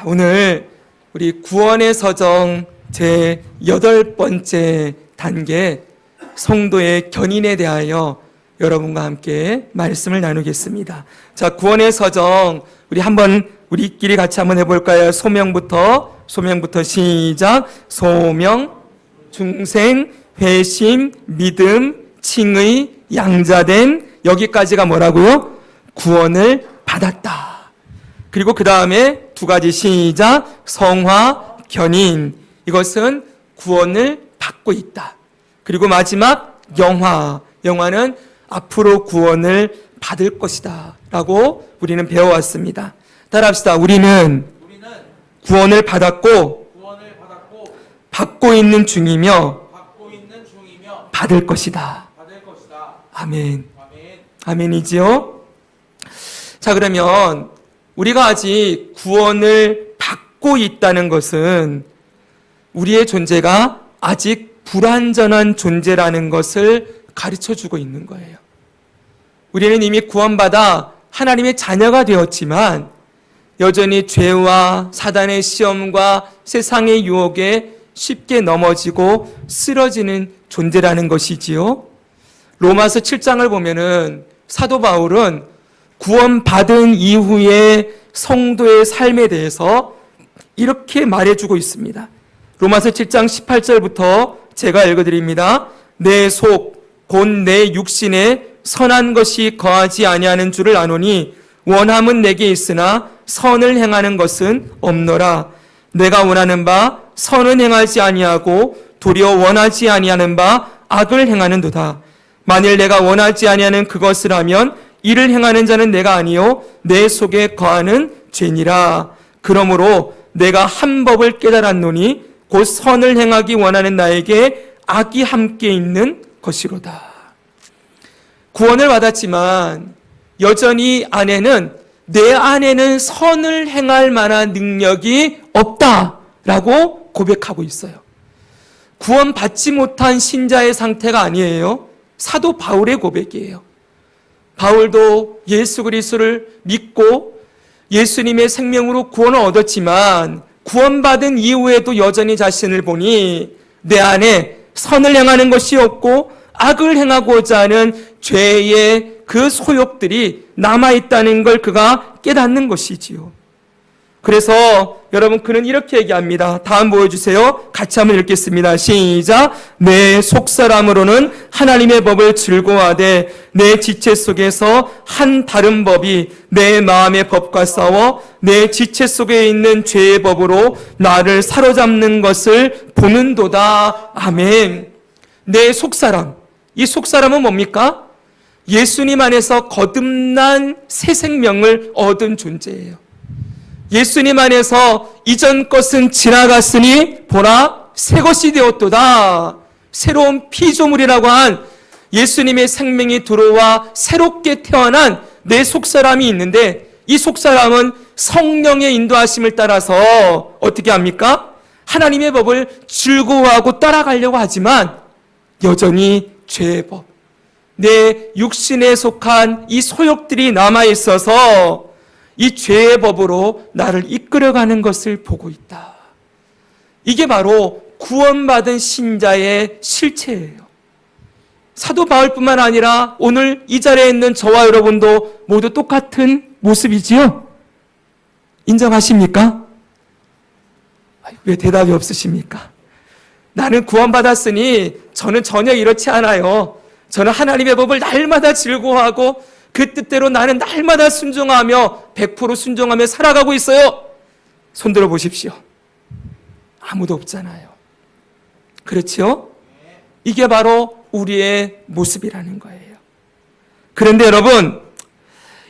오늘 우리 구원의 서정 제 8번째 단계 성도의 견인에 대하여 여러분과 함께 말씀을 나누겠습니다. 자, 구원의 서정 우리끼리 같이 한번 해볼까요? 소명부터 시작. 소명, 중생, 회심, 믿음, 칭의, 양자됨. 여기까지가 뭐라고요? 구원을 받았다. 그리고 그 다음에 두 가지 시작. 성화, 견인. 이것은 구원을 받고 있다. 그리고 마지막 영화. 영화는 앞으로 구원을 받을 것이다 라고 우리는 배워왔습니다. 따라합시다. 우리는 구원을 받았고 받고 있는 중이며 받을 것이다. 아멘. 아멘이지요? 자, 그러면 우리가 아직 구원을 받고 있다는 것은 우리의 존재가 아직 불완전한 존재라는 것을 가르쳐주고 있는 거예요. 우리는 이미 구원받아 하나님의 자녀가 되었지만 여전히 죄와 사단의 시험과 세상의 유혹에 쉽게 넘어지고 쓰러지는 존재라는 것이지요. 로마서 7장을 보면은 사도 바울은 구원받은 이후의 성도의 삶에 대해서 이렇게 말해주고 있습니다. 로마서 7장 18절부터 제가 읽어드립니다. 내 속 곧 내 육신에 선한 것이 거하지 아니하는 줄을 아노니 원함은 내게 있으나 선을 행하는 것은 없노라. 내가 원하는 바 선은 행하지 아니하고 도리어 원하지 아니하는 바 악을 행하는도다. 만일 내가 원하지 아니하는 그것을 하면 이를 행하는 자는 내가 아니요 내 속에 거하는 죄니라. 그러므로 내가 한 법을 깨달았노니 곧 선을 행하기 원하는 나에게 악이 함께 있는 것이로다. 구원을 받았지만 여전히 내 안에는 선을 행할 만한 능력이 없다라고 고백하고 있어요. 구원받지 못한 신자의 상태가 아니에요. 사도 바울의 고백이에요. 바울도 예수 그리스도를 믿고 예수님의 생명으로 구원을 얻었지만 구원받은 이후에도 여전히 자신을 보니 내 안에 선을 행하는 것이 없고 악을 행하고자 하는 죄의 그 소욕들이 남아있다는 걸 그가 깨닫는 것이지요. 그래서 여러분 그는 이렇게 얘기합니다. 다음 보여주세요. 같이 한번 읽겠습니다. 시작. 내 속사람으로는 하나님의 법을 즐거워하되 내 지체 속에서 한 다른 법이 내 마음의 법과 싸워 내 지체 속에 있는 죄의 법으로 나를 사로잡는 것을 보는도다. 아멘. 내 속사람. 이 속사람은 뭡니까? 예수님 안에서 거듭난 새 생명을 얻은 존재예요. 예수님 안에서 이전 것은 지나갔으니 보라 새 것이 되었도다. 새로운 피조물이라고 한 예수님의 생명이 들어와 새롭게 태어난 내 속사람이 있는데 이 속사람은 성령의 인도하심을 따라서 어떻게 합니까? 하나님의 법을 즐거워하고 따라가려고 하지만 여전히 죄의 법, 내 육신에 속한 이 소욕들이 남아있어서 이 죄의 법으로 나를 이끌어가는 것을 보고 있다. 이게 바로 구원받은 신자의 실체예요. 사도 바울뿐만 아니라 오늘 이 자리에 있는 저와 여러분도 모두 똑같은 모습이지요? 인정하십니까? 왜 대답이 없으십니까? 나는 구원받았으니 저는 전혀 이렇지 않아요. 저는 하나님의 법을 날마다 즐거워하고 그 뜻대로 나는 날마다 순종하며 100% 순종하며 살아가고 있어요. 손들어 보십시오. 아무도 없잖아요. 그렇죠? 이게 바로 우리의 모습이라는 거예요. 그런데 여러분,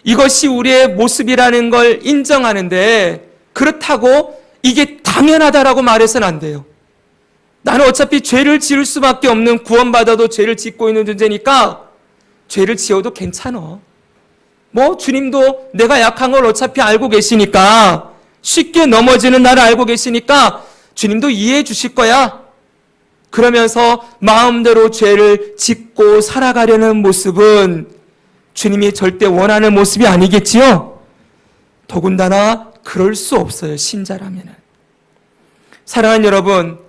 이것이 우리의 모습이라는 걸 인정하는데 그렇다고 이게 당연하다라고 말해서는 안 돼요. 나는 어차피 죄를 지을 수밖에 없는 구원받아도 죄를 짓고 있는 존재니까 죄를 지어도 괜찮아. 주님도 내가 약한 걸 어차피 알고 계시니까 쉽게 넘어지는 나를 알고 계시니까 주님도 이해해 주실 거야. 그러면서 마음대로 죄를 짓고 살아가려는 모습은 주님이 절대 원하는 모습이 아니겠지요? 더군다나 그럴 수 없어요. 신자라면은. 사랑하는 여러분,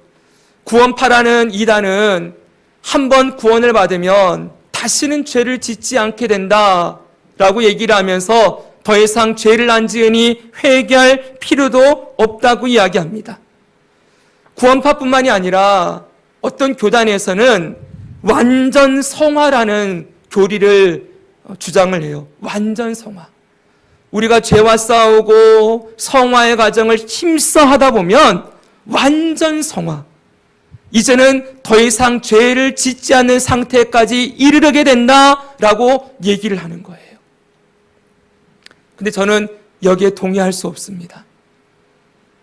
구원파라는 이단은 한번 구원을 받으면 다시는 죄를 짓지 않게 된다라고 얘기를 하면서 더 이상 죄를 안 지으니 회개할 필요도 없다고 이야기합니다. 구원파뿐만이 아니라 어떤 교단에서는 완전 성화라는 교리를 주장을 해요. 완전 성화. 우리가 죄와 싸우고 성화의 과정을 힘써 하다 보면 완전 성화. 이제는 더 이상 죄를 짓지 않는 상태까지 이르게 된다라고 얘기를 하는 거예요. 근데 저는 여기에 동의할 수 없습니다.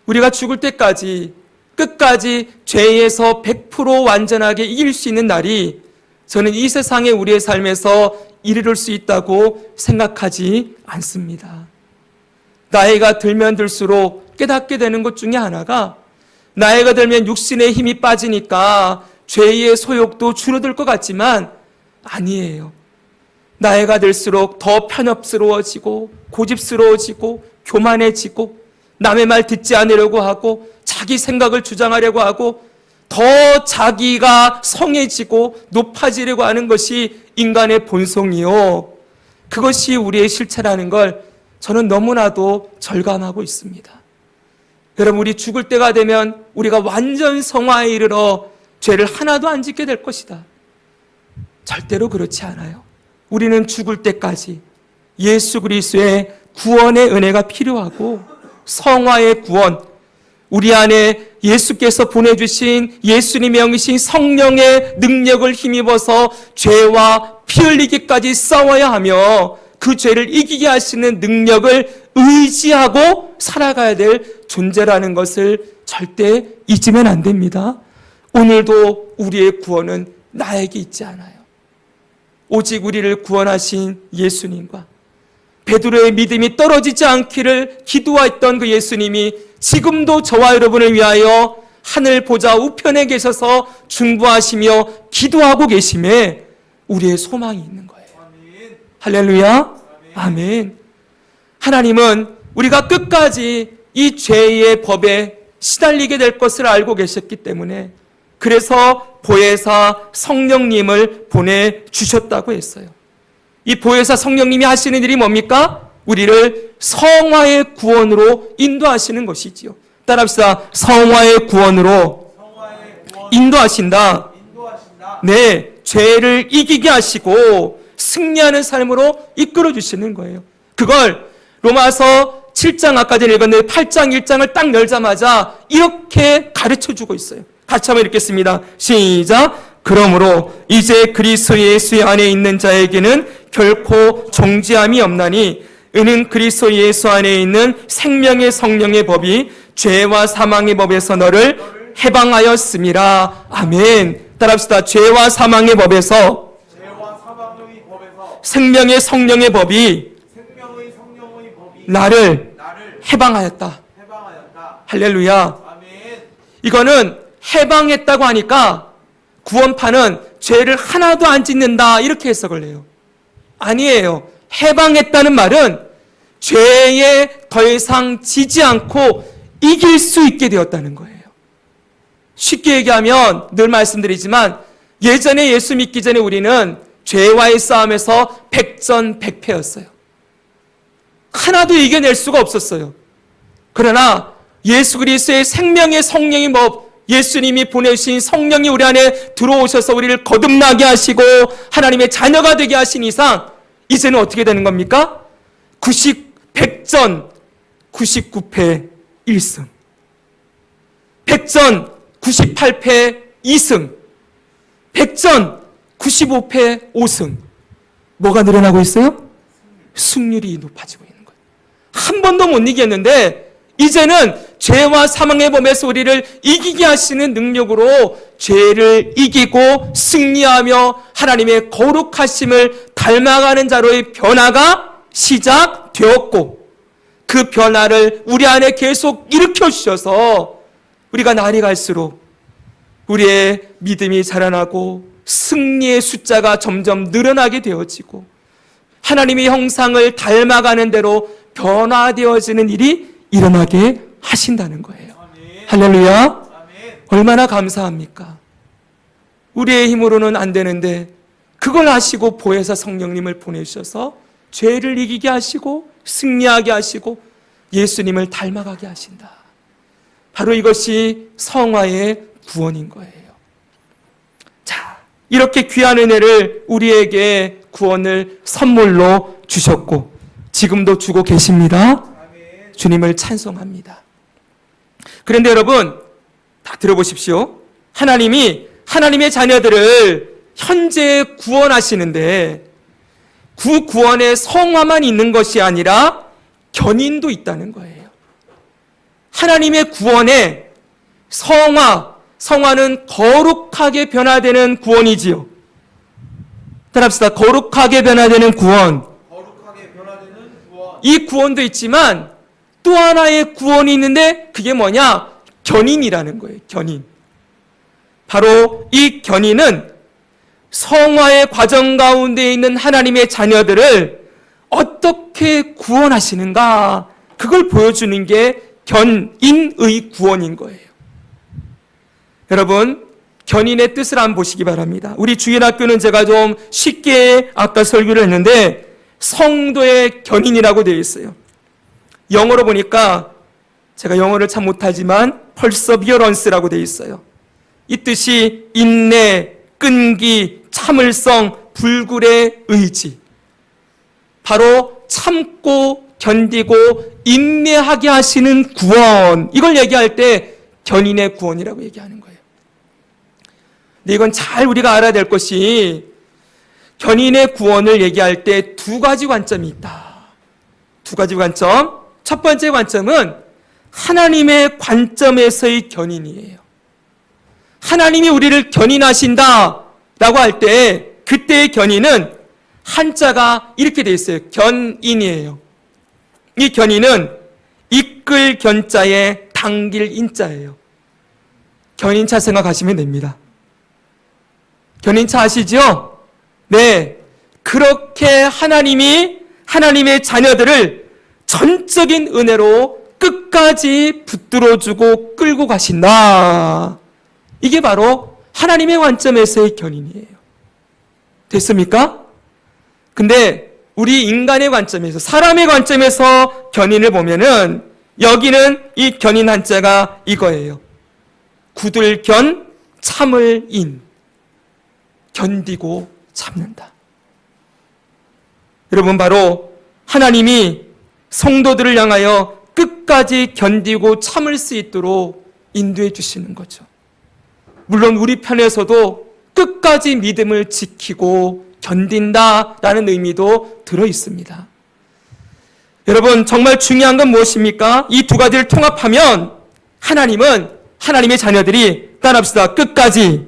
우리가 죽을 때까지 끝까지 죄에서 100% 완전하게 이길 수 있는 날이 저는 이 세상에 우리의 삶에서 이르를 수 있다고 생각하지 않습니다. 나이가 들면 들수록 깨닫게 되는 것 중에 하나가 나이가 들면 육신의 힘이 빠지니까 죄의 소욕도 줄어들 것 같지만 아니에요. 나이가 들수록 더 편협스러워지고 고집스러워지고 교만해지고 남의 말 듣지 않으려고 하고 자기 생각을 주장하려고 하고 더 자기가 성해지고 높아지려고 하는 것이 인간의 본성이요. 그것이 우리의 실체라는 걸 저는 너무나도 절감하고 있습니다. 여러분, 우리 죽을 때가 되면 우리가 완전 성화에 이르러 죄를 하나도 안 짓게 될 것이다. 절대로 그렇지 않아요. 우리는 죽을 때까지 예수 그리스도의 구원의 은혜가 필요하고 성화의 구원, 우리 안에 예수께서 보내주신 예수님의 영이신 성령의 능력을 힘입어서 죄와 피 흘리기까지 싸워야 하며 그 죄를 이기게 하시는 능력을 의지하고 살아가야 될 존재라는 것을 절대 잊으면 안 됩니다. 오늘도 우리의 구원은 나에게 있지 않아요. 오직 우리를 구원하신 예수님과 베드로의 믿음이 떨어지지 않기를 기도했던 그 예수님이 지금도 저와 여러분을 위하여 하늘 보좌 우편에 계셔서 중보하시며 기도하고 계심에 우리의 소망이 있는 거예요. 아멘. 할렐루야. 아멘. 하나님은 우리가 끝까지 이 죄의 법에 시달리게 될 것을 알고 계셨기 때문에 그래서 보혜사 성령님을 보내주셨다고 했어요. 이 보혜사 성령님이 하시는 일이 뭡니까? 우리를 성화의 구원으로 인도하시는 것이지요. 따라합시다. 성화의 구원으로 인도하신다. 네, 죄를 이기게 하시고 승리하는 삶으로 이끌어 주시는 거예요. 그걸 로마서 7장 아까 전에 읽었는데 8장 1장을 딱 열자마자 이렇게 가르쳐 주고 있어요. 같이 한번 읽겠습니다. 시작. 그러므로 이제 그리스도 예수 안에 있는 자에게는 결코 정죄함이 없나니 이는 그리스도 예수 안에 있는 생명의 성령의 법이 죄와 사망의 법에서 너를 해방하였음이라. 아멘. 따라합시다. 죄와 사망의 법에서 생명의 성령의 법이 나를 해방하였다. 할렐루야. 이거는 해방했다고 하니까 구원파는 죄를 하나도 안 짓는다 이렇게 해석을 해요. 아니에요. 해방했다는 말은 죄에 더 이상 지지 않고 이길 수 있게 되었다는 거예요. 쉽게 얘기하면 늘 말씀드리지만 예전에 예수 믿기 전에 우리는 죄와의 싸움에서 백전백패였어요. 하나도 이겨낼 수가 없었어요. 그러나 예수 그리스도의 생명의 성령의 법, 예수님이 보내신 성령이 우리 안에 들어오셔서 우리를 거듭나게 하시고 하나님의 자녀가 되게 하신 이상 이제는 어떻게 되는 겁니까? 100전 99패 1승, 100전 98패 2승, 100전 95패 5승. 뭐가 늘어나고 있어요? 승률이 높아지고 있는 거예요. 한 번도 못 이겼는데 이제는 죄와 사망의 법에서 우리를 이기게 하시는 능력으로 죄를 이기고 승리하며 하나님의 거룩하심을 닮아가는 자로의 변화가 시작되었고 그 변화를 우리 안에 계속 일으켜 주셔서 우리가 날이 갈수록 우리의 믿음이 자라나고 승리의 숫자가 점점 늘어나게 되어지고 하나님의 형상을 닮아가는 대로 변화되어지는 일이 일어나게 하신다는 거예요. 할렐루야. 얼마나 감사합니까? 우리의 힘으로는 안 되는데 그걸 아시고 보혜사 성령님을 보내주셔서 죄를 이기게 하시고 승리하게 하시고 예수님을 닮아가게 하신다. 바로 이것이 성화의 구원인 거예요. 자, 이렇게 귀한 은혜를 우리에게 구원을 선물로 주셨고 지금도 주고 계십니다. 주님을 찬송합니다. 그런데 여러분 다 들어보십시오. 하나님이 하나님의 자녀들을 현재 구원하시는데 그 구원에 성화만 있는 것이 아니라 견인도 있다는 거예요. 하나님의 구원에 성화는 거룩하게 변화되는 구원이지요. 따라합시다. 거룩하게 변화되는 구원. 이 구원도 있지만 또 하나의 구원이 있는데 그게 뭐냐? 견인이라는 거예요. 견인. 바로 이 견인은 성화의 과정 가운데 있는 하나님의 자녀들을 어떻게 구원하시는가, 그걸 보여주는 게 견인의 구원인 거예요. 여러분, 견인의 뜻을 한번 보시기 바랍니다. 우리 주일학교는 제가 좀 쉽게 아까 설교를 했는데 성도의 견인이라고 되어 있어요. 영어로 보니까 제가 영어를 참 못하지만 perseverance라고 되어 있어요. 이 뜻이 인내, 끈기, 참을성, 불굴의 의지. 바로 참고 견디고 인내하게 하시는 구원. 이걸 얘기할 때 견인의 구원이라고 얘기하는 거예요. 근데 이건 잘 우리가 알아야 될 것이 견인의 구원을 얘기할 때 두 가지 관점이 있다. 두 가지 관점. 첫 번째 관점은 하나님의 관점에서의 견인이에요. 하나님이 우리를 견인하신다 라고 할 때 그때의 견인은 한자가 이렇게 되어 있어요. 견인이에요. 이 견인은 이끌 견자에 당길 인자예요. 견인차 생각하시면 됩니다. 견인차 아시죠? 네. 그렇게 하나님이 하나님의 자녀들을 전적인 은혜로 끝까지 붙들어주고 끌고 가신다. 이게 바로 하나님의 관점에서의 견인이에요. 됐습니까? 근데 우리 인간의 관점에서, 사람의 관점에서 견인을 보면은 여기는 이 견인 한자가 이거예요. 굳을 견, 참을 인. 견디고 참는다. 여러분, 바로 하나님이 성도들을 향하여 끝까지 견디고 참을 수 있도록 인도해 주시는 거죠. 물론 우리 편에서도 끝까지 믿음을 지키고 견딘다라는 의미도 들어 있습니다. 여러분, 정말 중요한 건 무엇입니까? 이 두 가지를 통합하면 하나님은 하나님의 자녀들이, 따라합시다, 끝까지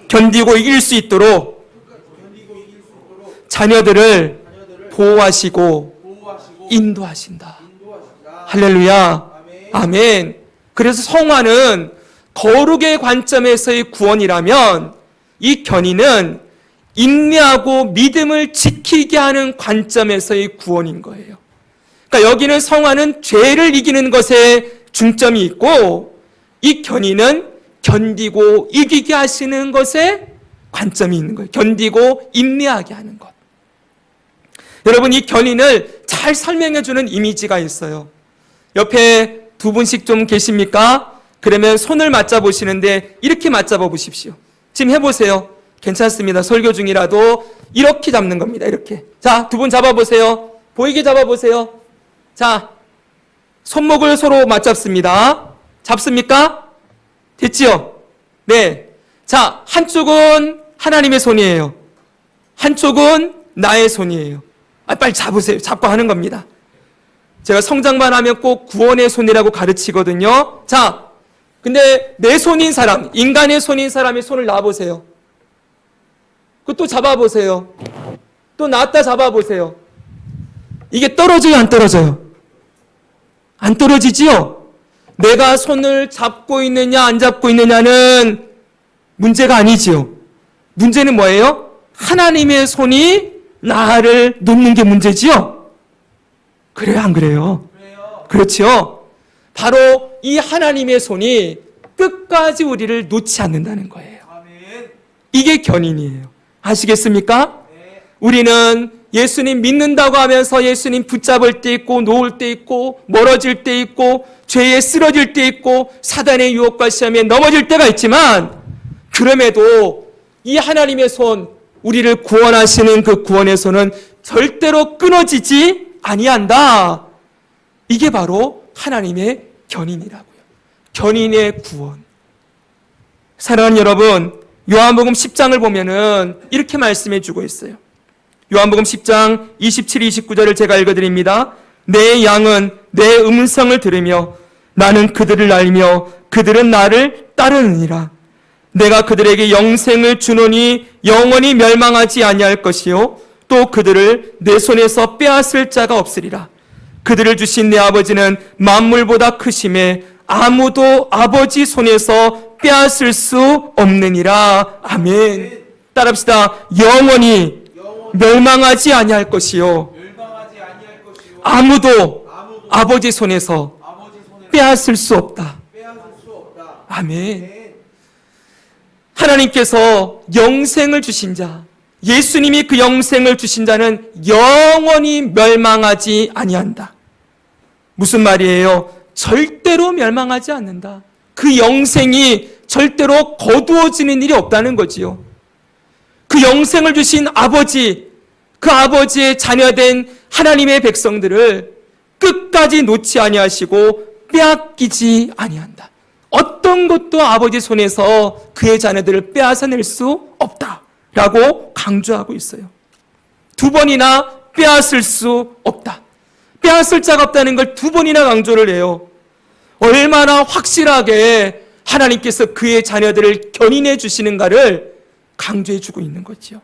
견디고 이길 수 있도록 자녀들을 보호하시고 인도하신다. 할렐루야. 아멘. 그래서 성화는 거룩의 관점에서의 구원이라면 이 견인은 인내하고 믿음을 지키게 하는 관점에서의 구원인 거예요. 그러니까 여기는 성화는 죄를 이기는 것에 중점이 있고 이 견인은 견디고 이기게 하시는 것에 관점이 있는 거예요. 견디고 인내하게 하는 것. 여러분, 이 견인을 잘 설명해 주는 이미지가 있어요. 옆에 두 분씩 좀 계십니까? 그러면 손을 맞잡아 보시는데 이렇게 맞잡아 보십시오. 지금 해보세요. 괜찮습니다. 설교 중이라도 이렇게 잡는 겁니다. 이렇게. 자, 두 분 잡아보세요. 보이게 잡아보세요. 자, 손목을 서로 맞잡습니다. 잡습니까? 됐지요? 네. 자, 한쪽은 하나님의 손이에요. 한쪽은 나의 손이에요. 빨리 잡으세요. 잡고 하는 겁니다. 제가 성장만 하면 꼭 구원의 손이라고 가르치거든요. 자, 근데 내 손인 사람, 인간의 손인 사람의 손을 놔보세요. 그것도 잡아보세요. 또 놨다 잡아보세요. 이게 떨어져요, 안 떨어져요? 안 떨어지지요? 내가 손을 잡고 있느냐, 안 잡고 있느냐는 문제가 아니지요. 문제는 뭐예요? 하나님의 손이 나를 놓는 게 문제지요? 그래요, 안 그래요? 그렇죠? 바로 이 하나님의 손이 끝까지 우리를 놓지 않는다는 거예요. 이게 견인이에요. 아시겠습니까? 우리는 예수님 믿는다고 하면서 예수님 붙잡을 때 있고 놓을 때 있고 멀어질 때 있고 죄에 쓰러질 때 있고 사단의 유혹과 시험에 넘어질 때가 있지만, 그럼에도 이 하나님의 손, 우리를 구원하시는 그 구원의 손은 절대로 끊어지지 아니한다. 이게 바로 하나님의 견인이라고요. 견인의 구원. 사랑하는 여러분, 요한복음 10장을 보면은 이렇게 말씀해 주고 있어요. 요한복음 10장 27, 29절을 제가 읽어드립니다. 내 양은 내 음성을 들으며 나는 그들을 알며 그들은 나를 따르느니라. 내가 그들에게 영생을 주노니 영원히 멸망하지 아니할 것이요 또 그들을 내 손에서 빼앗을 자가 없으리라. 그들을 주신 내 아버지는 만물보다 크심에 아무도 아버지 손에서 빼앗을 수 없느니라. 아멘. 따라합시다. 영원히 멸망하지 아니할 것이요 아무도 아버지 손에서 빼앗을 수 없다. 아멘. 하나님께서 영생을 주신 자, 예수님이 그 영생을 주신 자는 영원히 멸망하지 아니한다. 무슨 말이에요? 절대로 멸망하지 않는다. 그 영생이 절대로 거두어지는 일이 없다는 거지요. 그 영생을 주신 아버지, 그 아버지의 자녀된 하나님의 백성들을 끝까지 놓지 아니하시고 빼앗기지 아니한다. 어떤 것도 아버지 손에서 그의 자녀들을 빼앗아낼 수 없다라고 강조하고 있어요. 두 번이나 빼앗을 수 없다. 빼앗을 자가 없다는 걸 두 번이나 강조를 해요. 얼마나 확실하게 하나님께서 그의 자녀들을 견인해 주시는가를 강조해 주고 있는 거죠.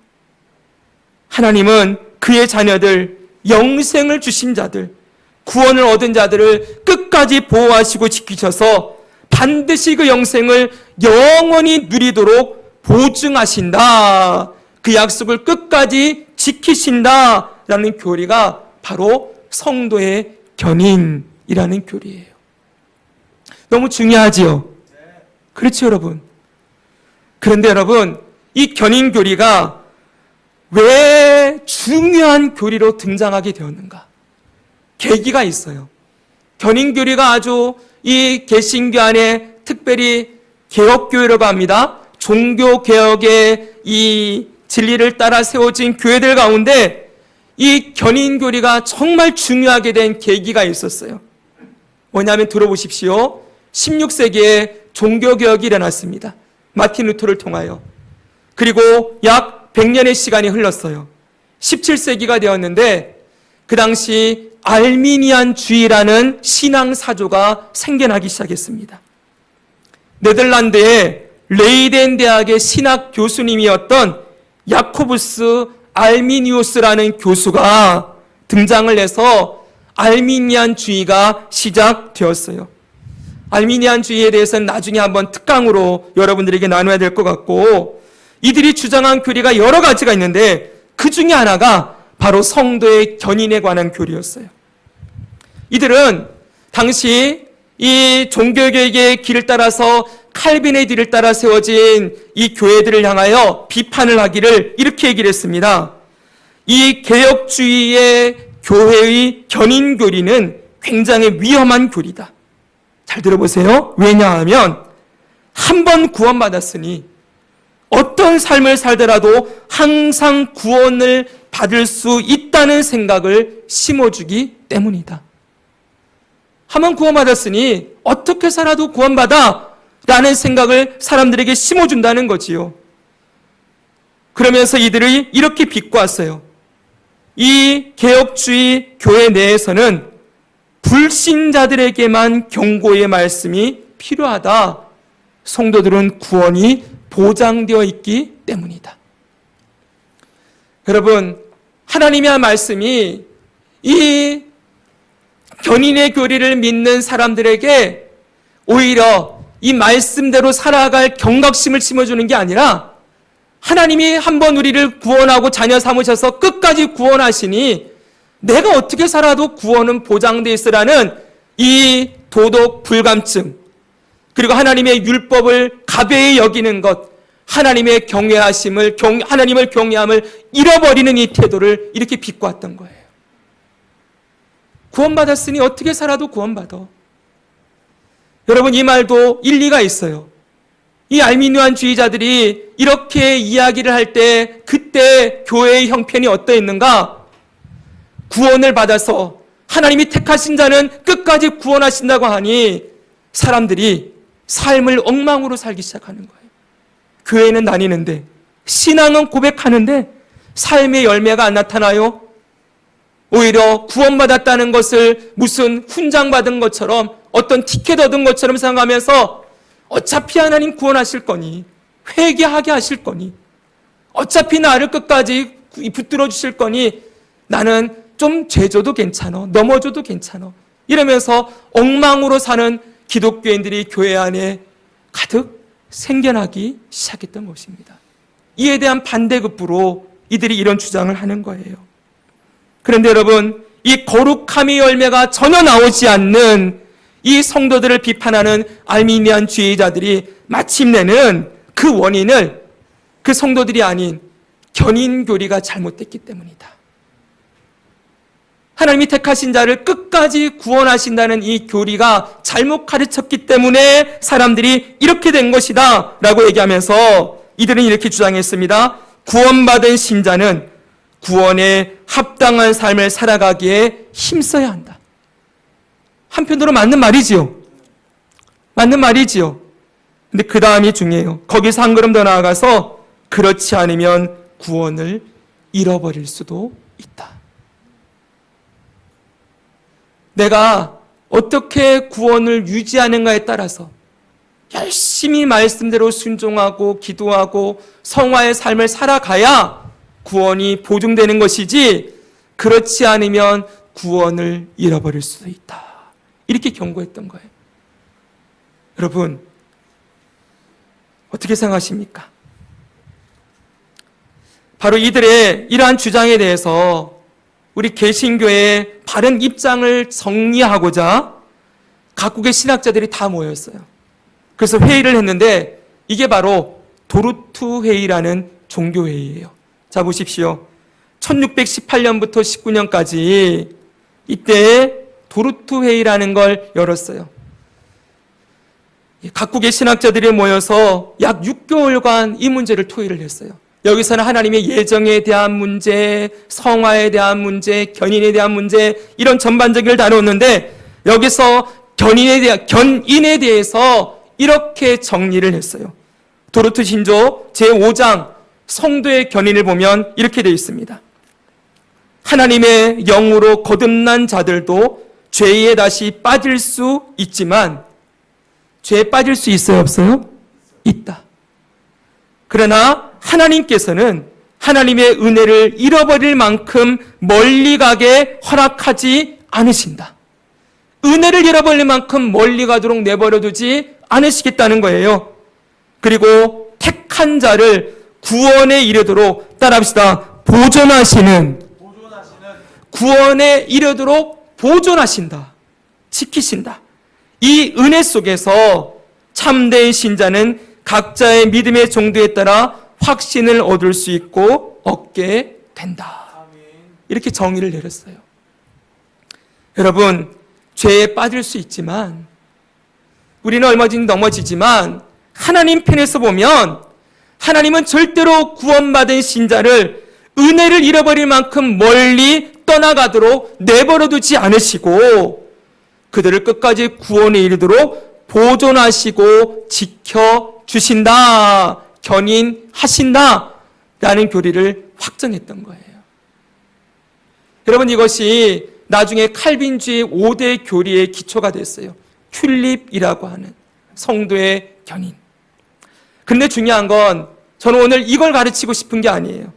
하나님은 그의 자녀들, 영생을 주신 자들, 구원을 얻은 자들을 끝까지 보호하시고 지키셔서 반드시 그 영생을 영원히 누리도록 보증하신다. 그 약속을 끝까지 지키신다라는 교리가 바로 성도의 견인이라는 교리예요. 너무 중요하지요? 그렇죠, 여러분? 그런데 여러분, 이 견인 교리가 왜 중요한 교리로 등장하게 되었는가? 계기가 있어요. 견인 교리가 아주 이 개신교 안에 특별히 개혁교회라고 합니다. 종교개혁의 이 진리를 따라 세워진 교회들 가운데 이 견인 교리가 정말 중요하게 된 계기가 있었어요. 뭐냐면 들어보십시오. 16세기에 종교개혁이 일어났습니다. 마틴 루터를 통하여. 그리고 약 100년의 시간이 흘렀어요. 17세기가 되었는데 그 당시 알미니안주의라는 신앙사조가 생겨나기 시작했습니다. 네덜란드의 레이덴 대학의 신학 교수님이었던 야코부스 알미니우스라는 교수가 등장을 해서 알미니안주의가 시작되었어요. 알미니안주의에 대해서는 나중에 한번 특강으로 여러분들에게 나눠야 될 것 같고, 이들이 주장한 교리가 여러 가지가 있는데 그 중에 하나가 바로 성도의 견인에 관한 교리였어요. 이들은 당시 이 종교개혁의 길을 따라서 칼빈의 뒤를 따라 세워진 이 교회들을 향하여 비판을 하기를 이렇게 얘기를 했습니다. 이 개혁주의의 교회의 견인 교리는 굉장히 위험한 교리다. 잘 들어보세요. 왜냐하면 한 번 구원받았으니 어떤 삶을 살더라도 항상 구원을 받을 수 있다는 생각을 심어주기 때문이다. 한 번 구원받았으니 어떻게 살아도 구원받아 라는 생각을 사람들에게 심어준다는 거지요. 그러면서 이들이 이렇게 비꼬았어요. 이 개혁주의 교회 내에서는 불신자들에게만 경고의 말씀이 필요하다. 성도들은 구원이 보장되어 있기 때문이다. 여러분, 하나님의 말씀이 이 견인의 교리를 믿는 사람들에게 오히려 이 말씀대로 살아갈 경각심을 심어주는 게 아니라 하나님이 한번 우리를 구원하고 자녀 삼으셔서 끝까지 구원하시니 내가 어떻게 살아도 구원은 보장돼 있으라는 이 도덕 불감증, 그리고 하나님의 율법을 가벼이 여기는 것, 하나님의 하나님을 경외함을 잃어버리는 이 태도를 이렇게 비꼬았던 거예요. 구원받았으니 어떻게 살아도 구원받아. 여러분, 이 말도 일리가 있어요. 이 알미니안주의자들이 이렇게 이야기를 할 때 그때 교회의 형편이 어떠했는가? 구원을 받아서 하나님이 택하신 자는 끝까지 구원하신다고 하니 사람들이 삶을 엉망으로 살기 시작하는 거예요. 교회는 다니는데, 신앙은 고백하는데 삶의 열매가 안 나타나요. 오히려 구원받았다는 것을 무슨 훈장받은 것처럼, 어떤 티켓 얻은 것처럼 생각하면서 어차피 하나님 구원하실 거니, 회개하게 하실 거니, 어차피 나를 끝까지 붙들어 주실 거니 나는 좀 죄져도 괜찮아, 넘어져도 괜찮아, 이러면서 엉망으로 사는 기독교인들이 교회 안에 가득 생겨나기 시작했던 것입니다. 이에 대한 반대급부로 이들이 이런 주장을 하는 거예요. 그런데 여러분, 이 거룩함의 열매가 전혀 나오지 않는 이 성도들을 비판하는 알미니안주의자들이 마침내는 그 원인을 그 성도들이 아닌 견인교리가 잘못됐기 때문이다. 하나님이 택하신 자를 끝까지 구원하신다는 이 교리가 잘못 가르쳤기 때문에 사람들이 이렇게 된 것이다 라고 얘기하면서 이들은 이렇게 주장했습니다. 구원받은 신자는 구원에 합당한 삶을 살아가기에 힘써야 한다. 한편으로 맞는 말이지요. 맞는 말이지요. 근데 그 다음이 중요해요. 거기서 한 걸음 더 나아가서 그렇지 않으면 구원을 잃어버릴 수도 있다. 내가 어떻게 구원을 유지하는가에 따라서 열심히 말씀대로 순종하고 기도하고 성화의 삶을 살아가야 구원이 보증되는 것이지, 그렇지 않으면 구원을 잃어버릴 수도 있다. 이렇게 경고했던 거예요. 여러분, 어떻게 생각하십니까? 바로 이들의 이러한 주장에 대해서 우리 개신교의 바른 입장을 정리하고자 각국의 신학자들이 다 모였어요. 그래서 회의를 했는데 이게 바로 도르투 회의라는 종교회의예요. 자, 보십시오. 1618년부터 19년까지 이때 도르투 회의라는 걸 열었어요. 각국의 신학자들이 모여서 약 6개월간 이 문제를 토의를 했어요. 여기서는 하나님의 예정에 대한 문제, 성화에 대한 문제, 견인에 대한 문제, 이런 전반적인 걸 다루었는데 여기서 견인에 대해서 이렇게 정리를 했어요. 도르투 신조 제5장 성도의 견인을 보면 이렇게 되어 있습니다. 하나님의 영으로 거듭난 자들도 죄에 다시 빠질 수 있지만, 죄에 빠질 수 있어요, 없어요? 있다. 그러나 하나님께서는 하나님의 은혜를 잃어버릴 만큼 멀리 가게 허락하지 않으신다. 은혜를 잃어버릴 만큼 멀리 가도록 내버려두지 않으시겠다는 거예요. 그리고 택한 자를 구원에 이르도록, 따라합시다, 구원에 이르도록 보존하신다. 지키신다. 이 은혜 속에서 참된 신자는 각자의 믿음의 정도에 따라 확신을 얻을 수 있고 얻게 된다. 이렇게 정의를 내렸어요. 여러분, 죄에 빠질 수 있지만, 우리는 얼마든지 넘어지지만 하나님 편에서 보면 하나님은 절대로 구원받은 신자를 은혜를 잃어버릴 만큼 멀리 떠나가도록 내버려두지 않으시고 그들을 끝까지 구원에 이르도록 보존하시고 지켜주신다, 견인하신다 라는 교리를 확정했던 거예요. 여러분, 이것이 나중에 칼빈주의 5대 교리의 기초가 됐어요. 튤립이라고 하는 성도의 견인. 그런데 중요한 건 저는 오늘 이걸 가르치고 싶은 게 아니에요.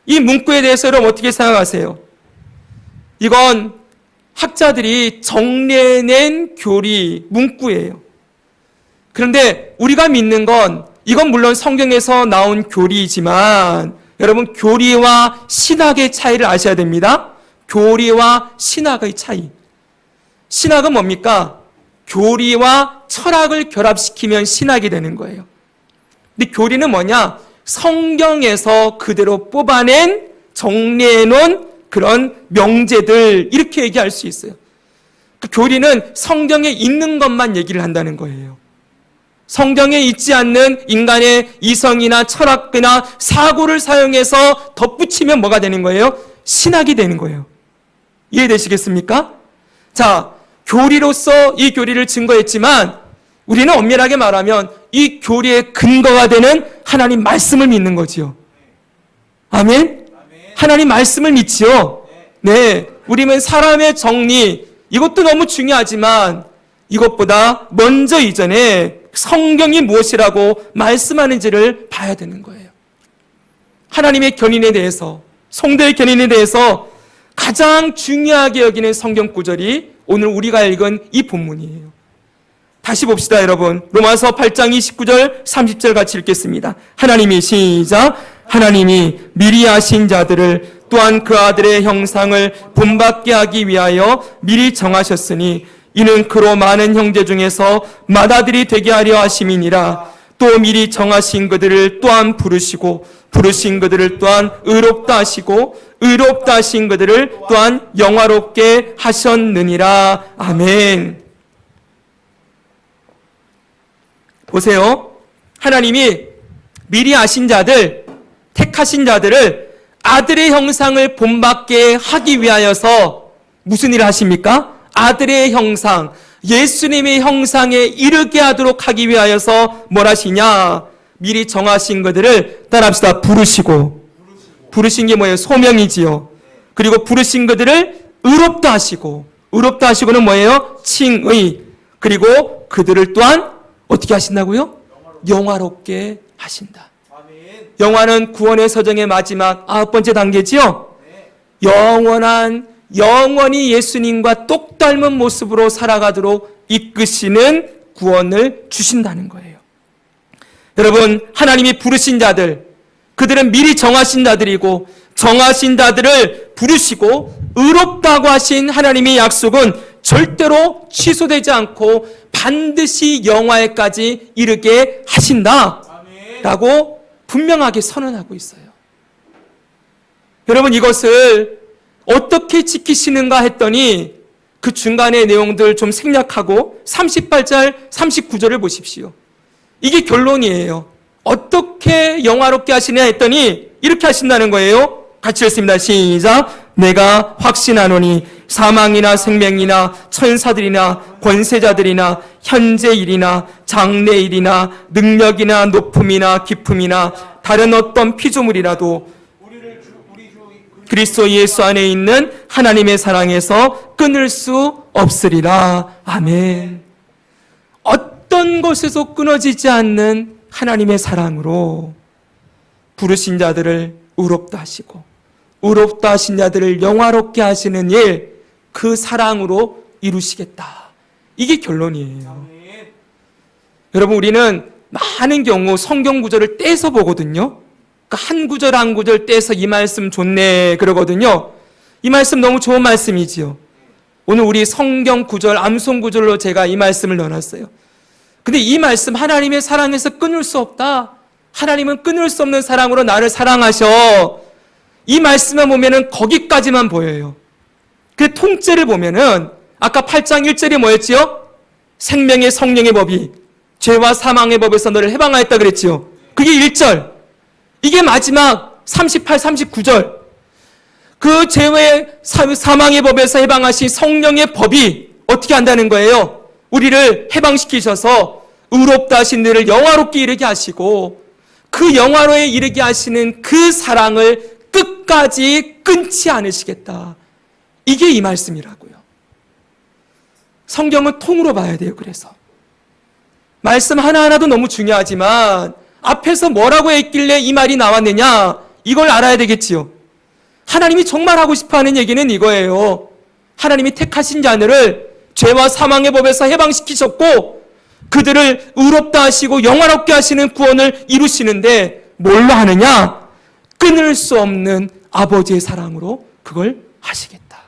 이 문구에 대해서 여러분 어떻게 생각하세요? 이건 학자들이 정리해낸 교리, 문구예요. 그런데 우리가 믿는 건, 이건 물론 성경에서 나온 교리이지만 여러분, 교리와 신학의 차이를 아셔야 됩니다. 교리와 신학의 차이. 신학은 뭡니까? 교리와 철학을 결합시키면 신학이 되는 거예요. 근데 교리는 뭐냐? 성경에서 그대로 뽑아낸, 정리해 놓은 그런 명제들, 이렇게 얘기할 수 있어요. 그 교리는 성경에 있는 것만 얘기를 한다는 거예요. 성경에 있지 않는 인간의 이성이나 철학이나 사고를 사용해서 덧붙이면 뭐가 되는 거예요? 신학이 되는 거예요. 이해되시겠습니까? 자, 교리로서 이 교리를 증거했지만 우리는 엄밀하게 말하면 이 교리의 근거가 되는 하나님 말씀을 믿는 거지요. 아멘? 하나님 말씀을 믿지요. 네, 우리는 사람의 정리, 이것도 너무 중요하지만 이것보다 먼저 이전에 성경이 무엇이라고 말씀하는지를 봐야 되는 거예요. 하나님의 견인에 대해서, 성도의 견인에 대해서 가장 중요하게 여기는 성경 구절이 오늘 우리가 읽은 이 본문이에요. 다시 봅시다, 여러분. 로마서 8장 29절 30절 같이 읽겠습니다. 하나님이 시작. 하나님이 미리 아신 자들을 또한 그 아들의 형상을 본받게 하기 위하여 미리 정하셨으니 이는 그로 많은 형제 중에서 맏아들이 되게 하려 하심이니라. 또 미리 정하신 그들을 또한 부르시고 부르신 그들을 또한 의롭다 하시고 의롭다 하신 그들을 또한 영화롭게 하셨느니라. 아멘. 보세요. 하나님이 미리 아신 자들, 택하신 자들을 아들의 형상을 본받게 하기 위하여서 무슨 일을 하십니까? 아들의 형상, 예수님의 형상에 이르게 하도록 하기 위하여서 뭘 하시냐? 미리 정하신 그들을 따라합시다. 부르신 게 뭐예요? 소명이지요. 그리고 부르신 그들을 의롭다 하시고, 의롭다 하시고는 뭐예요? 칭의. 그리고 그들을 또한 어떻게 하신다고요? 영화롭게 하신다. 영화는 구원의 서정의 마지막 9번째 단계지요. 영원히 예수님과 똑 닮은 모습으로 살아가도록 이끄시는 구원을 주신다는 거예요. 여러분, 하나님이 부르신 자들, 그들은 미리 정하신 자들이고 정하신 자들을 부르시고 의롭다고 하신 하나님의 약속은 절대로 취소되지 않고 반드시 영화에까지 이르게 하신다라고 분명하게 선언하고 있어요. 여러분, 이것을 어떻게 지키시는가 했더니 그 중간의 내용들 좀 생략하고 38절, 39절을 보십시오. 이게 결론이에요. 어떻게 영화롭게 하시냐 했더니 이렇게 하신다는 거예요. 같이 읽습니다. 시작. 내가 확신하노니 사망이나 생명이나 천사들이나 권세자들이나 현재일이나 장래일이나 능력이나 높음이나 깊음이나 다른 어떤 피조물이라도 그리스도 예수 안에 있는 하나님의 사랑에서 끊을 수 없으리라. 아멘. 어떤 것에서 끊어지지 않는 하나님의 사랑으로 부르신 자들을 의롭다 하시고 의롭다 하신 자들을 영화롭게 하시는 일, 그 사랑으로 이루시겠다. 이게 결론이에요. 여러분, 우리는 많은 경우 성경 구절을 떼서 보거든요. 그러니까 한 구절 한 구절 떼서 이 말씀 좋네 그러거든요. 이 말씀 너무 좋은 말씀이지요. 오늘 우리 성경 구절, 암송 구절로 제가 이 말씀을 넣어놨어요. 근데 이 말씀, 하나님의 사랑에서 끊을 수 없다. 하나님은 끊을 수 없는 사랑으로 나를 사랑하셔. 이 말씀을 보면은 거기까지만 보여요. 그 통째를 보면은 아까 8장 1절이 뭐였지요? 생명의 성령의 법이 죄와 사망의 법에서 너를 해방하였다 그랬지요. 그게 1절. 이게 마지막 38, 39절. 그 죄의 사망의 법에서 해방하신 성령의 법이 어떻게 한다는 거예요? 우리를 해방시키셔서 의롭다 하신 너를 영화롭게 이르게 하시고 그 영화로에 이르게 하시는 그 사랑을 끝까지 끊지 않으시겠다. 이게 이 말씀이라고요. 성경은 통으로 봐야 돼요. 그래서 말씀 하나하나도 너무 중요하지만 앞에서 뭐라고 했길래 이 말이 나왔느냐, 이걸 알아야 되겠지요. 하나님이 정말 하고 싶어하는 얘기는 이거예요. 하나님이 택하신 자들을 죄와 사망의 법에서 해방시키셨고 그들을 의롭다 하시고 영화롭게 하시는 구원을 이루시는데 뭘로 하느냐? 끊을 수 없는 아버지의 사랑으로 그걸 하시겠다.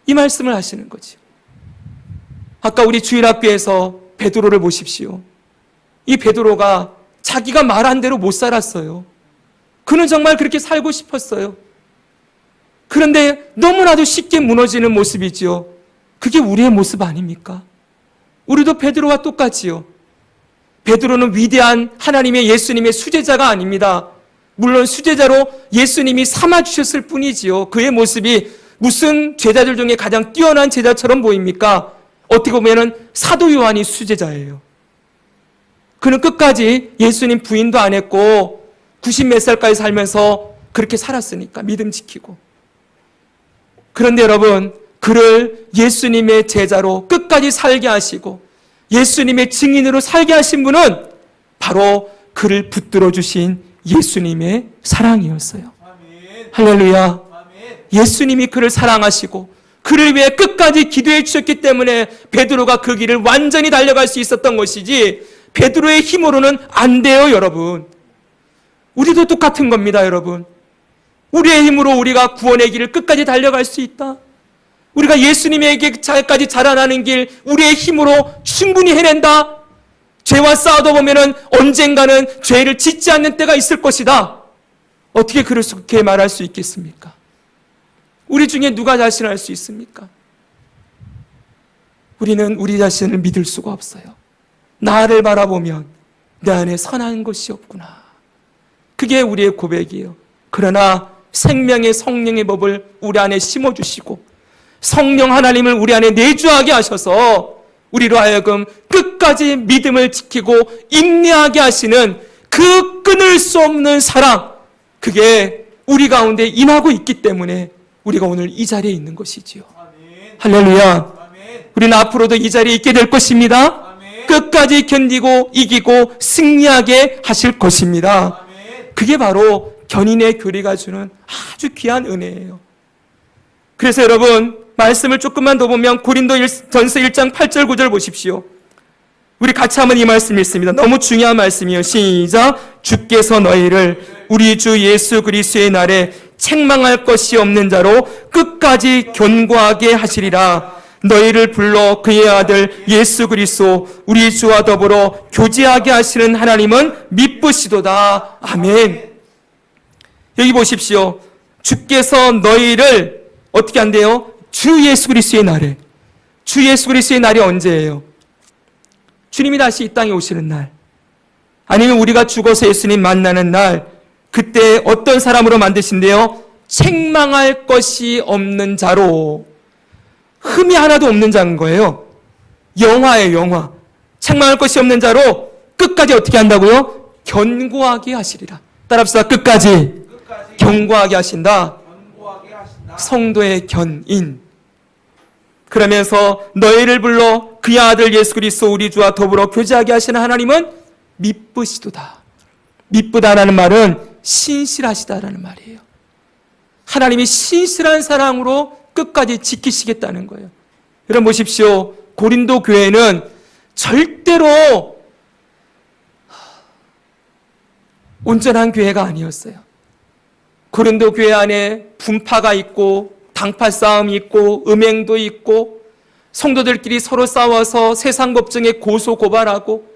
이 말씀을 하시는 거죠. 아까 우리 주일학교에서 베드로를 보십시오. 이 베드로가 자기가 말한 대로 못 살았어요. 그는 정말 그렇게 살고 싶었어요. 그런데 너무나도 쉽게 무너지는 모습이지요. 그게 우리의 모습 아닙니까? 우리도 베드로와 똑같지요. 베드로는 위대한 하나님의 예수님의 수제자가 아닙니다. 물론 수제자로 예수님이 삼아주셨을 뿐이지요. 그의 모습이 무슨 제자들 중에 가장 뛰어난 제자처럼 보입니까? 어떻게 보면 사도 요한이 수제자예요. 그는 끝까지 예수님 부인도 안 했고 90몇 살까지 살면서 그렇게 살았으니까 믿음 지키고. 그런데 여러분, 그를 예수님의 제자로 끝까지 살게 하시고 예수님의 증인으로 살게 하신 분은 바로 그를 붙들어 주신 예수님의 사랑이었어요. 아멘. 할렐루야. 아멘. 예수님이 그를 사랑하시고 그를 위해 끝까지 기도해 주셨기 때문에 베드로가 그 길을 완전히 달려갈 수 있었던 것이지 베드로의 힘으로는 안 돼요, 여러분. 우리도 똑같은 겁니다, 여러분. 우리의 힘으로 우리가 구원의 길을 끝까지 달려갈 수 있다. 우리가 예수님에게까지 자라나는 길 우리의 힘으로 충분히 해낸다. 죄와 싸우다 보면은 언젠가는 죄를 짓지 않는 때가 있을 것이다. 어떻게 그렇게 말할 수 있겠습니까? 우리 중에 누가 자신할 수 있습니까? 우리는 우리 자신을 믿을 수가 없어요. 나를 바라보면 내 안에 선한 것이 없구나. 그게 우리의 고백이에요. 그러나 생명의 성령의 법을 우리 안에 심어주시고 성령 하나님을 우리 안에 내주하게 하셔서 우리로 하여금 끝까지 믿음을 지키고 인내하게 하시는 그 끊을 수 없는 사랑, 그게 우리 가운데 임하고 있기 때문에 우리가 오늘 이 자리에 있는 것이지요. 아멘. 할렐루야. 아멘. 우리는 앞으로도 이 자리에 있게 될 것입니다. 아멘. 끝까지 견디고 이기고 승리하게 하실 것입니다. 아멘. 그게 바로 견인의 교리가 주는 아주 귀한 은혜예요. 그래서 여러분, 말씀을 조금만 더 보면 고린도전서 1장 8절 9절 보십시오. 우리 같이 한번 이 말씀 읽습니다. 너무 중요한 말씀이에요. 시작. 주께서 너희를 우리 주 예수 그리스도의 날에 책망할 것이 없는 자로 끝까지 견고하게 하시리라. 너희를 불러 그의 아들 예수 그리스도 우리 주와 더불어 교제하게 하시는 하나님은 미쁘시도다. 아멘. 여기 보십시오. 주께서 너희를 어떻게 한대요? 주 예수 그리스도의 날에. 주 예수 그리스도의 날이 언제예요? 주님이 다시 이 땅에 오시는 날, 아니면 우리가 죽어서 예수님 만나는 날, 그때 어떤 사람으로 만드신대요? 책망할 것이 없는 자로. 흠이 하나도 없는 자인 거예요. 영화예요, 영화. 책망할 것이 없는 자로 끝까지 어떻게 한다고요? 견고하게 하시리라. 따라합시다. 끝까지 견고하게 하신다. 성도의 견인. 그러면서 너희를 불러 그의 아들 예수 그리스도 우리 주와 더불어 교제하게 하시는 하나님은 미쁘시도다. 미쁘다라는 말은 신실하시다라는 말이에요. 하나님이 신실한 사랑으로 끝까지 지키시겠다는 거예요. 여러분 보십시오. 고린도 교회는 절대로 온전한 교회가 아니었어요. 고린도 교회 안에 분파가 있고 당파 싸움이 있고 음행도 있고 성도들끼리 서로 싸워서 세상 법정에 고소 고발하고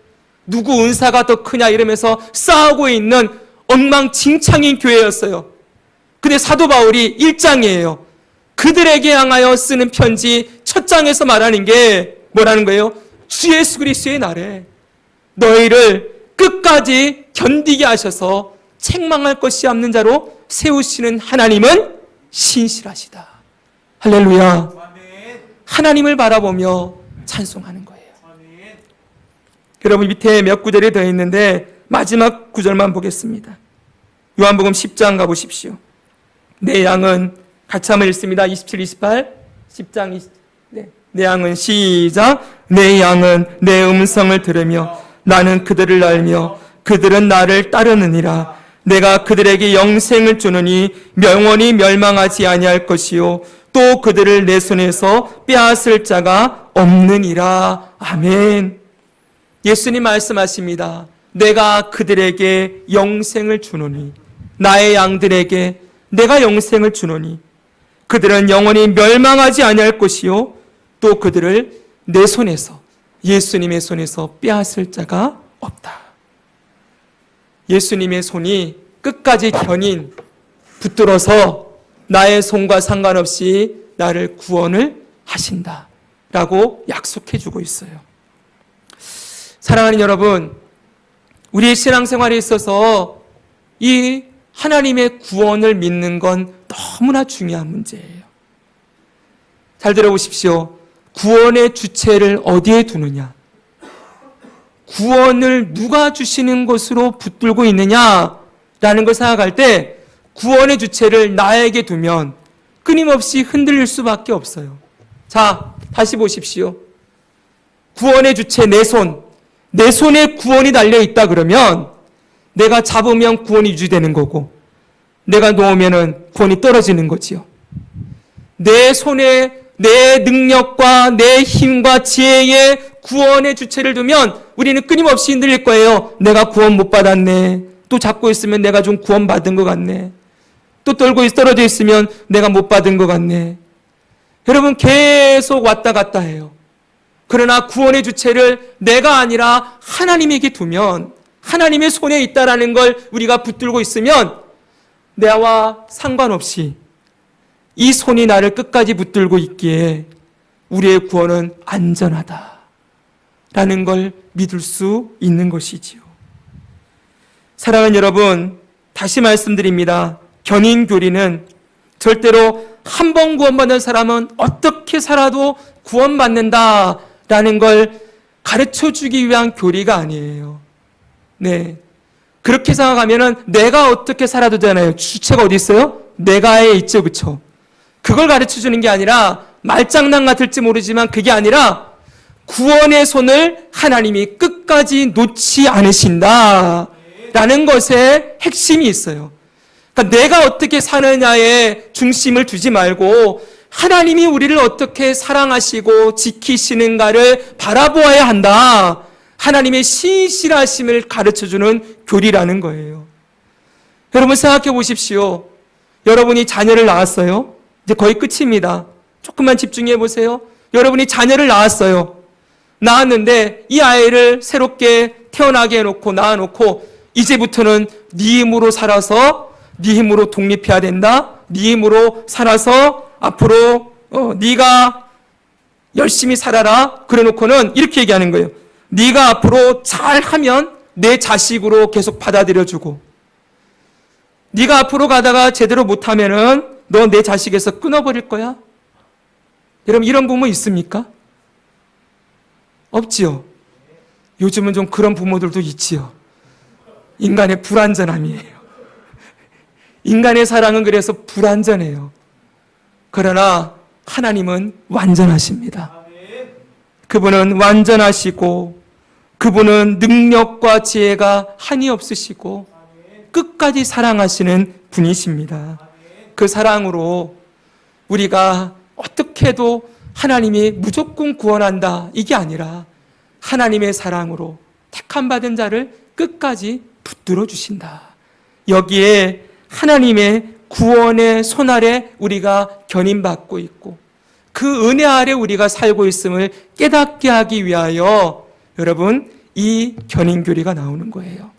누구 은사가 더 크냐 이러면서 싸우고 있는 엉망진창인 교회였어요. 근데 사도 바울이 1장이에요. 그들에게 향하여 쓰는 편지 첫 장에서 말하는 게 뭐라는 거예요? 주 예수 그리스도의 날에 너희를 끝까지 견디게 하셔서 책망할 것이 없는 자로 세우시는 하나님은 신실하시다. 할렐루야. 하나님을 바라보며 찬송하는 거예요. 여러분 밑에 몇 구절이 더 있는데 마지막 구절만 보겠습니다. 요한복음 10장 가보십시오. 내 양은 같이 한번 읽습니다. 27, 28 10장 20, 내 양은 시작. 내 양은 내 음성을 들으며 나는 그들을 알며 그들은 나를 따르느니라. 내가 그들에게 영생을 주느니 영원히 멸망하지 아니할 것이요 또 그들을 내 손에서 빼앗을 자가 없느니라. 아멘. 예수님 말씀하십니다. 내가 그들에게 영생을 주노니 나의 양들에게 내가 영생을 주노니 그들은 영원히 멸망하지 아니할 것이요 또 그들을 내 손에서, 예수님의 손에서 빼앗을 자가 없다. 예수님의 손이 끝까지 견인 붙들어서 나의 손과 상관없이 나를 구원을 하신다 라고 약속해 주고 있어요. 사랑하는 여러분, 우리의 신앙생활에 있어서 이 하나님의 구원을 믿는 건 너무나 중요한 문제예요. 잘 들어보십시오. 구원의 주체를 어디에 두느냐? 구원을 누가 주시는 것으로 붙들고 있느냐라는 걸 생각할 때 구원의 주체를 나에게 두면 끊임없이 흔들릴 수밖에 없어요. 자, 다시 보십시오. 구원의 주체 내 손, 내 손에 구원이 달려 있다 그러면 내가 잡으면 구원이 유지되는 거고 내가 놓으면 구원이 떨어지는 거지요. 내 손에 내 능력과 내 힘과 지혜에 구원의 주체를 두면 우리는 끊임없이 흔들릴 거예요. 내가 구원 못 받았네. 또 잡고 있으면 내가 좀 구원 받은 것 같네. 또 떨어져 있으면 내가 못 받은 것 같네. 여러분 계속 왔다 갔다 해요. 그러나 구원의 주체를 내가 아니라 하나님에게 두면 하나님의 손에 있다라는 걸 우리가 붙들고 있으면 나와 상관없이 이 손이 나를 끝까지 붙들고 있기에 우리의 구원은 안전하다라는 걸 믿을 수 있는 것이지요. 사랑하는 여러분, 다시 말씀드립니다. 견인교리는 절대로 한 번 구원받는 사람은 어떻게 살아도 구원받는다라는 걸 가르쳐주기 위한 교리가 아니에요. 네, 그렇게 생각하면은 내가 어떻게 살아도 되나요? 주체가 어디 있어요? 내가에 있죠, 그렇죠? 그걸 가르쳐주는 게 아니라 말장난 같을지 모르지만 그게 아니라 구원의 손을 하나님이 끝까지 놓지 않으신다라는 것에 핵심이 있어요. 그러니까 내가 어떻게 사느냐에 중심을 두지 말고 하나님이 우리를 어떻게 사랑하시고 지키시는가를 바라보아야 한다. 하나님의 신실하심을 가르쳐주는 교리라는 거예요. 여러분 생각해 보십시오. 여러분이 자녀를 낳았어요. 이제 거의 끝입니다. 조금만 집중해 보세요. 여러분이 자녀를 낳았어요. 낳았는데 이 아이를 새롭게 태어나게 해놓고 낳아놓고 이제부터는 네 힘으로 살아서 네 힘으로 독립해야 된다. 네 힘으로 살아서 앞으로 네가 열심히 살아라. 그래놓고는 이렇게 얘기하는 거예요. 네가 앞으로 잘하면 내 자식으로 계속 받아들여주고 네가 앞으로 가다가 제대로 못하면은 너 내 자식에서 끊어버릴 거야? 여러분 이런 부모 있습니까? 없지요. 요즘은 좀 그런 부모들도 있지요. 인간의 불완전함이에요. 인간의 사랑은 그래서 불완전해요. 그러나 하나님은 완전하십니다. 그분은 완전하시고 그분은 능력과 지혜가 한이 없으시고 끝까지 사랑하시는 분이십니다. 그 사랑으로 우리가 어떻게 해도 하나님이 무조건 구원한다 이게 아니라 하나님의 사랑으로 택함 받은 자를 끝까지 붙들어 주신다. 여기에 하나님의 구원의 손 아래 우리가 견인받고 있고 그 은혜 아래 우리가 살고 있음을 깨닫게 하기 위하여 여러분 이 견인교리가 나오는 거예요.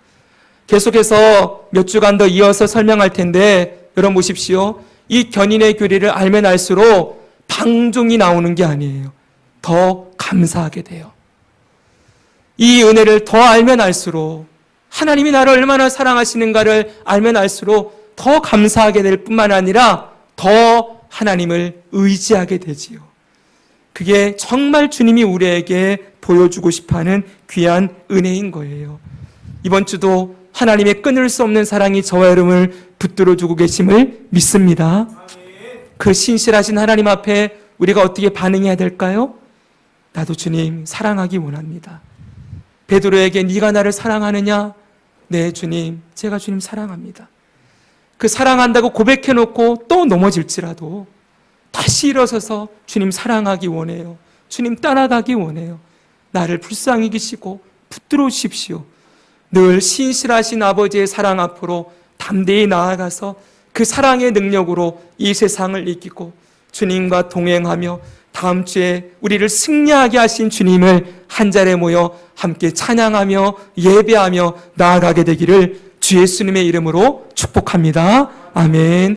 계속해서 몇 주간 더 이어서 설명할 텐데 여러분 보십시오. 이 견인의 교리를 알면 알수록 방종이 나오는 게 아니에요. 더 감사하게 돼요. 이 은혜를 더 알면 알수록 하나님이 나를 얼마나 사랑하시는가를 알면 알수록 더 감사하게 될 뿐만 아니라 더 하나님을 의지하게 되지요. 그게 정말 주님이 우리에게 보여주고 싶어하는 귀한 은혜인 거예요. 이번 주도 하나님의 끊을 수 없는 사랑이 저와 여러분을 붙들어주고 계심을 믿습니다. 그 신실하신 하나님 앞에 우리가 어떻게 반응해야 될까요? 나도 주님 사랑하기 원합니다. 베드로에게 네가 나를 사랑하느냐? 네 주님, 제가 주님 사랑합니다. 그 사랑한다고 고백해놓고 또 넘어질지라도 다시 일어서서 주님 사랑하기 원해요. 주님 따라가기 원해요. 나를 불쌍히 여기시고 붙들어 주십시오. 늘 신실하신 아버지의 사랑 앞으로 담대히 나아가서 그 사랑의 능력으로 이 세상을 이기고 주님과 동행하며 다음 주에 우리를 승리하게 하신 주님을 한 자리에 모여 함께 찬양하며 예배하며 나아가게 되기를 주 예수님의 이름으로 축복합니다. 아멘.